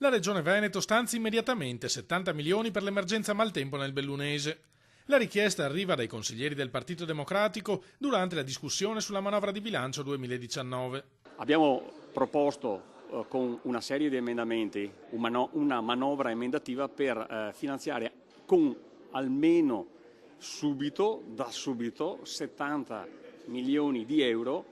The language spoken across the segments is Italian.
La Regione Veneto stanzia immediatamente 70 milioni per l'emergenza maltempo nel Bellunese. La richiesta arriva dai consiglieri del Partito Democratico durante la discussione sulla manovra di bilancio 2019. Abbiamo proposto con una serie di emendamenti una manovra emendativa per finanziare con almeno da subito 70 milioni di euro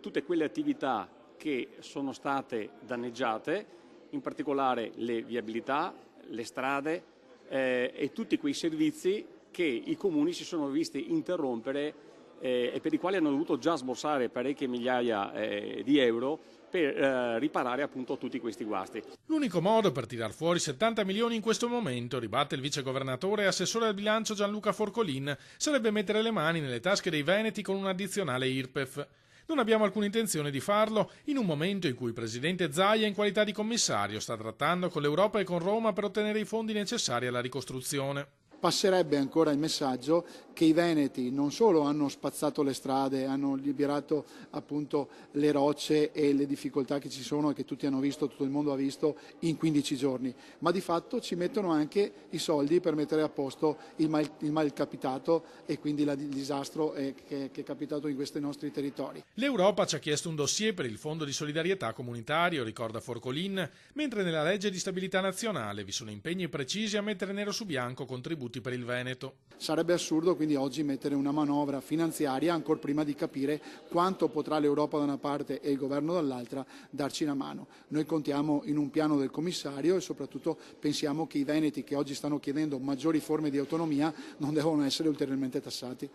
tutte quelle attività che sono state danneggiate, in particolare le viabilità, le strade e tutti quei servizi che i comuni si sono visti interrompere e per i quali hanno dovuto già sborsare parecchie migliaia di euro per riparare appunto tutti questi guasti. L'unico modo per tirar fuori 70 milioni in questo momento, ribatte il vicegovernatore e assessore al bilancio Gianluca Forcolin, sarebbe mettere le mani nelle tasche dei veneti con un'addizionale IRPEF. Non abbiamo alcuna intenzione di farlo in un momento in cui il presidente Zaia, in qualità di commissario, sta trattando con l'Europa e con Roma per ottenere i fondi necessari alla ricostruzione. Passerebbe ancora il messaggio che i veneti non solo hanno spazzato le strade, hanno liberato appunto le rocce e le difficoltà che ci sono e che tutti hanno visto, tutto il mondo ha visto in 15 giorni, ma di fatto ci mettono anche i soldi per mettere a posto il mal capitato e quindi il disastro che è capitato in questi nostri territori. L'Europa ci ha chiesto un dossier per il Fondo di solidarietà comunitario, ricorda Forcolin, mentre nella legge di stabilità nazionale vi sono impegni precisi a mettere nero su bianco contributi per il Veneto. Sarebbe assurdo quindi oggi mettere una manovra finanziaria ancora prima di capire quanto potrà l'Europa da una parte e il governo dall'altra darci una mano. Noi contiamo in un piano del commissario e soprattutto pensiamo che i veneti che oggi stanno chiedendo maggiori forme di autonomia non devono essere ulteriormente tassati.